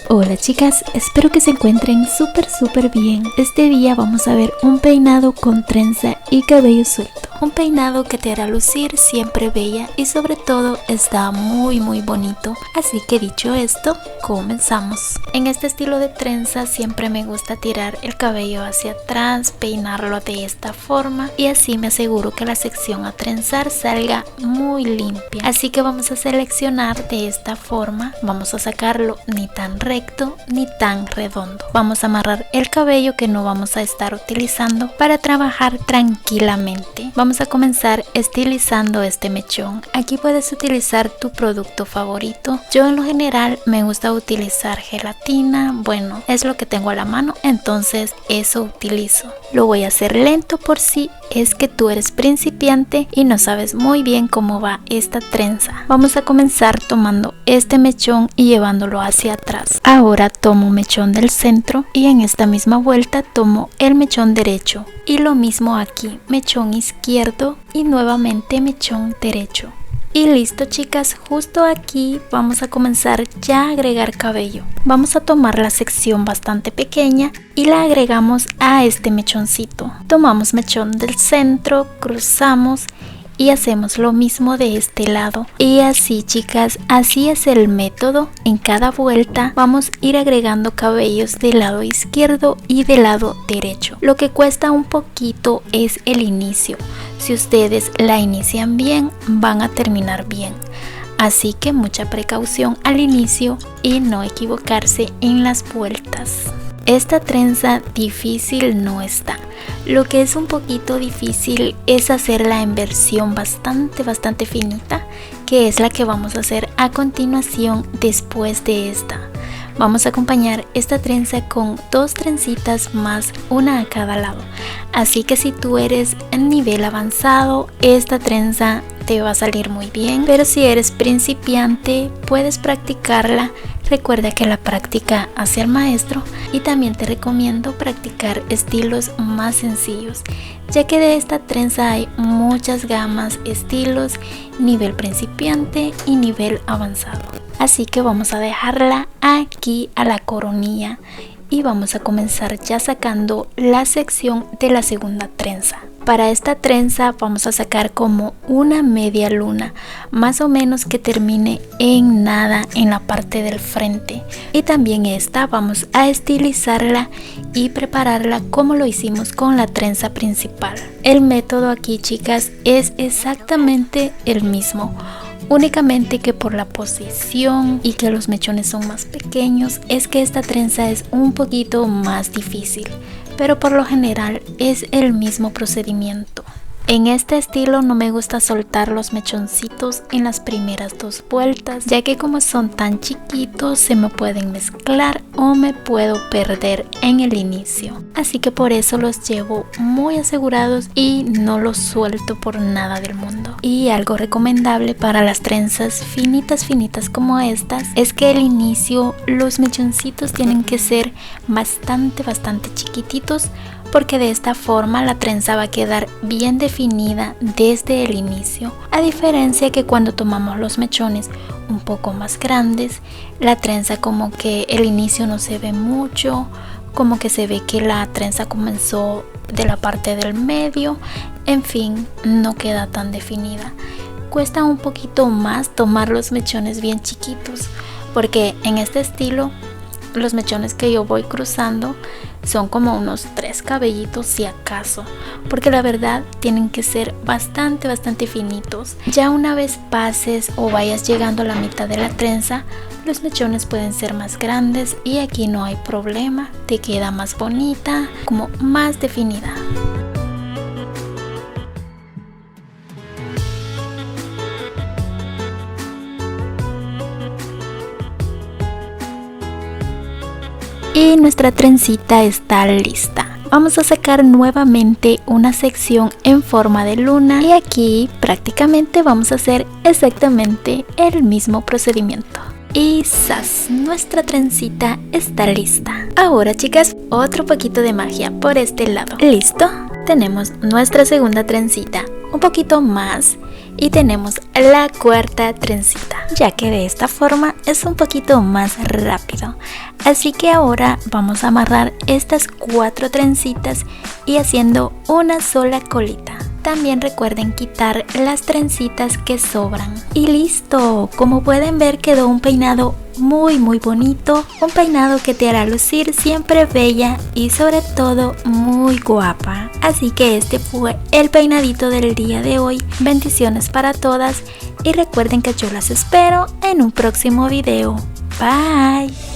Hola chicas, espero que se encuentren súper bien. Este día vamos a ver un peinado con trenza y cabello suelto. Un peinado que te hará lucir siempre bella y sobre todo está muy bonito. Así que dicho esto, comenzamos. En este estilo de trenza siempre me gusta tirar el cabello hacia atrás, peinarlo de esta forma y así me aseguro que la sección a trenzar salga muy limpia. Así que vamos a seleccionar de esta forma, vamos a sacarlo ni tan recto ni tan redondo. Vamos a amarrar el cabello que no vamos a estar utilizando para trabajar tranquilamente. Vamos a comenzar estilizando este mechón. Aquí puedes utilizar tu producto favorito. Yo en lo general me gusta utilizar gelatina, bueno, es lo que tengo a la mano, entonces eso utilizo. Lo voy a hacer lento por si es que tú eres principiante y no sabes muy bien cómo va esta trenza. Vamos a comenzar tomando este mechón y llevándolo hacia atrás. Ahora tomo un mechón del centro y en esta misma vuelta tomo el mechón derecho y lo mismo aquí, mechón izquierdo y nuevamente mechón derecho. Y listo chicas, justo aquí vamos a comenzar ya a agregar cabello. Vamos a tomar la sección bastante pequeña y la agregamos a este mechoncito. Tomamos mechón del centro, cruzamos y hacemos lo mismo de este lado. Y así chicas, así es el método. En cada vuelta vamos a ir agregando cabellos del lado izquierdo y del lado derecho. Lo que cuesta un poquito es el inicio. Si ustedes la inician bien, van a terminar bien. Así que mucha precaución al inicio y no equivocarse en las vueltas. Esta trenza difícil no está. Lo que es un poquito difícil es hacerla en versión bastante finita, que es la que vamos a hacer a continuación después de esta. Vamos a acompañar esta trenza con dos trencitas más, una a cada lado. Así que si tú eres en nivel avanzado, esta trenza te va a salir muy bien. Pero si eres principiante, puedes practicarla. Recuerda que la práctica hace al maestro y también te recomiendo practicar estilos más sencillos, ya que de esta trenza hay muchas gamas, estilos, nivel principiante y nivel avanzado. Así que vamos a dejarla aquí a la coronilla y vamos a comenzar ya sacando la sección de la segunda trenza. Para esta trenza vamos a sacar como una media luna, más o menos que termine en nada en la parte del frente. Y también esta vamos a estilizarla y prepararla como lo hicimos con la trenza principal. El método aquí chicas es exactamente el mismo. Únicamente que por la posición y que los mechones son más pequeños es que esta trenza es un poquito más difícil, pero por lo general es el mismo procedimiento. En este estilo no me gusta soltar los mechoncitos en las primeras dos vueltas, ya que como son tan chiquitos se me pueden mezclar o me puedo perder en el inicio. Así que por eso los llevo muy asegurados y no los suelto por nada del mundo. Y algo recomendable para las trenzas finitas como estas es que al inicio los mechoncitos tienen que ser bastante chiquititos, porque de esta forma la trenza va a quedar bien definida desde el inicio, a diferencia que cuando tomamos los mechones un poco más grandes, la trenza como que el inicio no se ve mucho, como que se ve que la trenza comenzó de la parte del medio, en fin, no queda tan definida. Cuesta un poquito más tomar los mechones bien chiquitos, porque en este estilo los mechones que yo voy cruzando son como unos 3 cabellitos si acaso, porque la verdad tienen que ser bastante finitos. Ya una vez pases o vayas llegando a la mitad de la trenza, los mechones pueden ser más grandes y aquí no hay problema, te queda más bonita, como más definida. Y nuestra trencita está lista. Vamos a sacar nuevamente una sección en forma de luna y aquí prácticamente vamos a hacer exactamente el mismo procedimiento. Y ¡zas! Nuestra trencita está lista. Ahora chicas, otro poquito de magia por este lado. ¿Listo? Tenemos nuestra segunda trencita, un poquito más, y tenemos la cuarta trencita, ya que de esta forma es un poquito más rápido. Así que ahora vamos a amarrar estas 4 trencitas y haciendo una sola colita. También recuerden quitar las trencitas que sobran. Y listo, como pueden ver quedó un peinado muy bonito, un peinado que te hará lucir siempre bella y sobre todo muy guapa. Así que este fue el peinadito del día de hoy. Bendiciones para todas y recuerden que yo las espero en un próximo video. Bye.